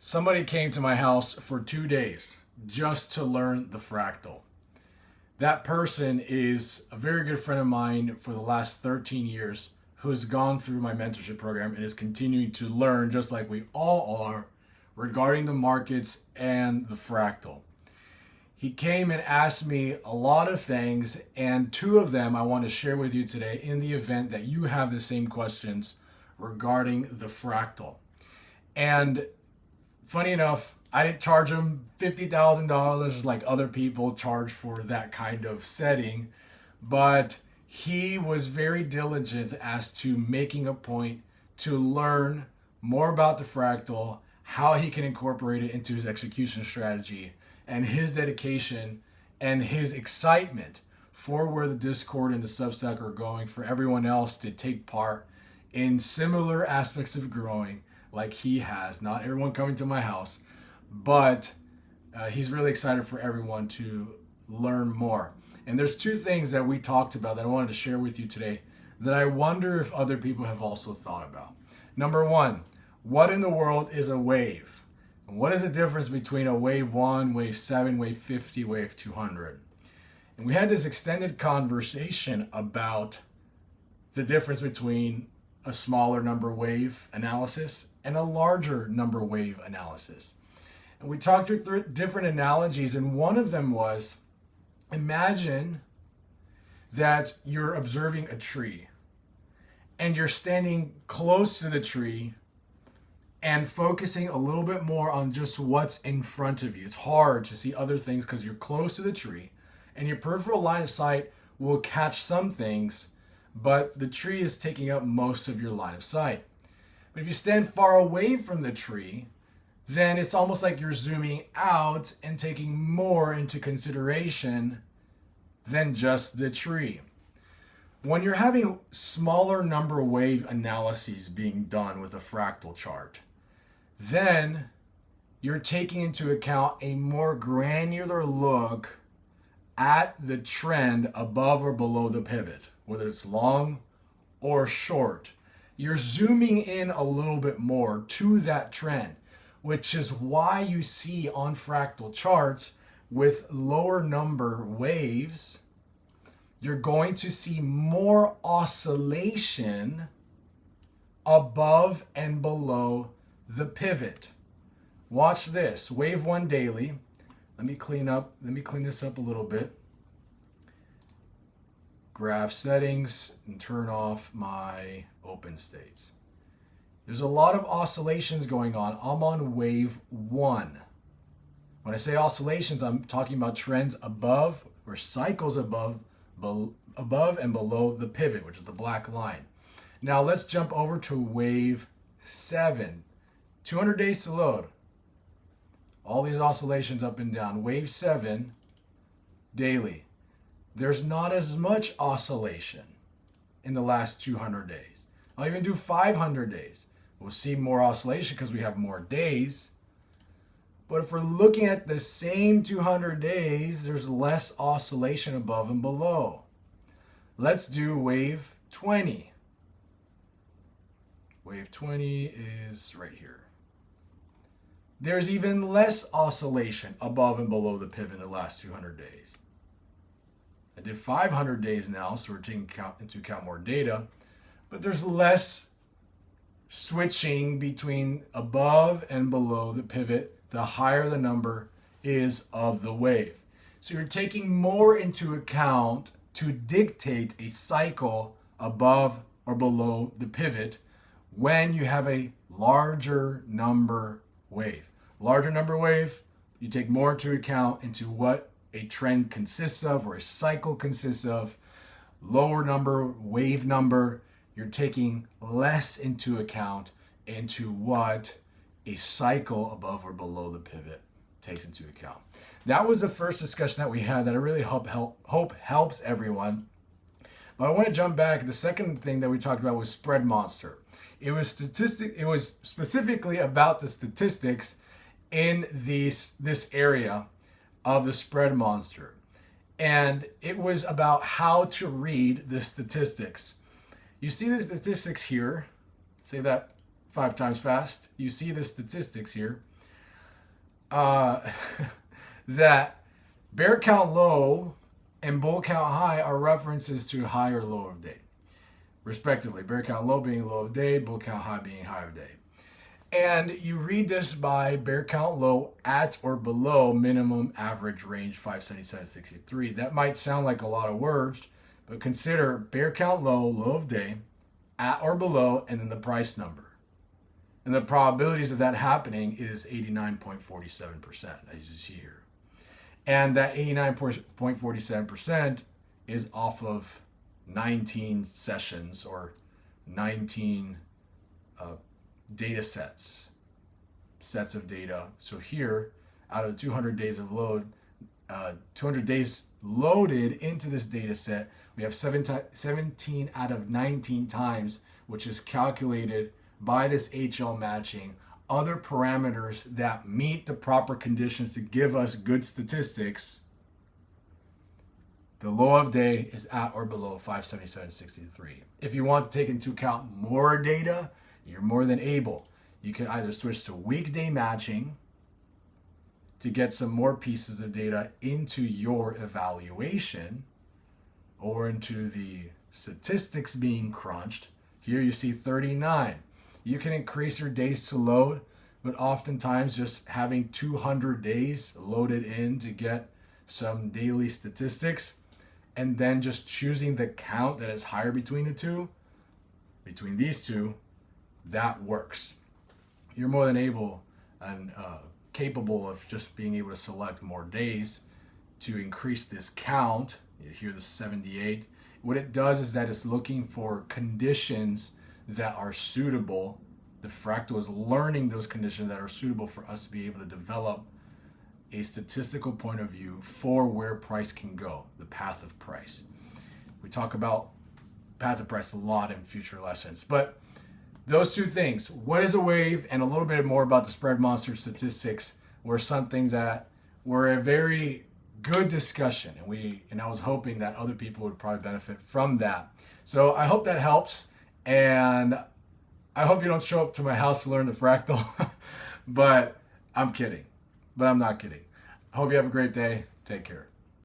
Somebody came to my house for 2 days just to learn the fractal. That person is a very good friend of mine for the last 13 years who has gone through my mentorship program and is continuing to learn, just like we all are, regarding the markets and the fractal. He came and asked me a lot of things, and two of them I want to share with you today in the event that you have the same questions regarding the fractal. And funny enough, I didn't charge him $50,000 like other people charge for that kind of setting, but he was very diligent as to making a point to learn more about the fractal, how he can incorporate it into his execution strategy, and his dedication and his excitement for where the Discord and the Substack are going for everyone else to take part in similar aspects of growing like he has. Not everyone coming to my house, but he's really excited for everyone to learn more. And there's two things that we talked about that I wanted to share with you today that I wonder if other people have also thought about. Number one, what in the world is a wave? And what is the difference between a wave 1, wave 7, wave 50, wave 200? And we had this extended conversation about the difference between a smaller number wave analysis and a larger number wave analysis. And we talked through different analogies, and one of them was, imagine that you're observing a tree and you're standing close to the tree and focusing a little bit more on just what's in front of you. It's hard to see other things because you're close to the tree, and your peripheral line of sight will catch some things, but the tree is taking up most of your line of sight. But if you stand far away from the tree, then it's almost like you're zooming out and taking more into consideration than just the tree. When you're having smaller number wave analyses being done with a fractal chart, then you're taking into account a more granular look at the trend above or below the pivot, whether it's long or short. You're zooming in a little bit more to that trend, which is why you see on fractal charts with lower number waves, you're going to see more oscillation above and below the pivot. Watch this. Wave 1 daily. Let me clean this up a little bit. Graph settings and turn off my open states. There's a lot of oscillations going on. I'm on wave 1. When I say oscillations, I'm talking about trends above or cycles above and below the pivot, which is the black line. Now let's jump over to wave 7. 200 days to load. All these oscillations up and down. Wave 7 daily. There's not as much oscillation in the last 200 days. I'll even do 500 days. We'll see more oscillation because we have more days. But if we're looking at the same 200 days, there's less oscillation above and below. Let's do wave 20. Wave 20 is right here. There's even less oscillation above and below the pivot in the last 200 days. I did 500 days now, so we're taking into account more data, but there's less switching between above and below the pivot the higher the number is of the wave. So you're taking more into account to dictate a cycle above or below the pivot when you have a larger number wave. Larger number wave, you take more into account into what a trend consists of or a cycle consists of. Lower number wave number, you're taking less into account into what a cycle above or below the pivot takes into account. That was the first discussion that we had that I really hope helps everyone. But I want to jump back. The second thing that we talked about was spread monster. It was specifically about the statistics in this area of the spread monster. And it was about how to read the statistics. You see the statistics here. Say that 5 times fast. You see the statistics here. uh, that bear count low and bull count high are references to high or low of day, respectively. Bear count low being low of day, bull count high being high of day. And you read this by bear count low at or below minimum average range 577.63. That might sound like a lot of words, but consider bear count low, low of day, at or below, and then the price number. And the probabilities of that happening is 89.47%, as you see here. And that 89.47% is off of 19 sessions or 19 data sets of data. So here, out of the 200 days of load, 200 days loaded into this data set, we have 17 out of 19 times, which is calculated by this HL matching other parameters that meet the proper conditions to give us good statistics. The low of day is at or below 577.63. If you want to take into account more data, you're more than able. You can either switch to weekday matching to get some more pieces of data into your evaluation or into the statistics being crunched. Here you see 39. You can increase your days to load, but oftentimes just having 200 days loaded in to get some daily statistics and then just choosing the count that is higher between these two, that works. You're more than able and capable of just being able to select more days to increase this count. You hear the 78. What it does is that it's looking for conditions that are suitable. The fractal is learning those conditions that are suitable for us to be able to develop a statistical point of view for where price can go, the path of price. We talk about path of price a lot in future lessons, but those two things, what is a wave and a little bit more about the spread monster statistics, were something that were a very good discussion, and I was hoping that other people would probably benefit from that. So I hope that helps, and I hope you don't show up to my house to learn the fractal, but I'm kidding. But I'm not kidding. I hope you have a great day. Take care.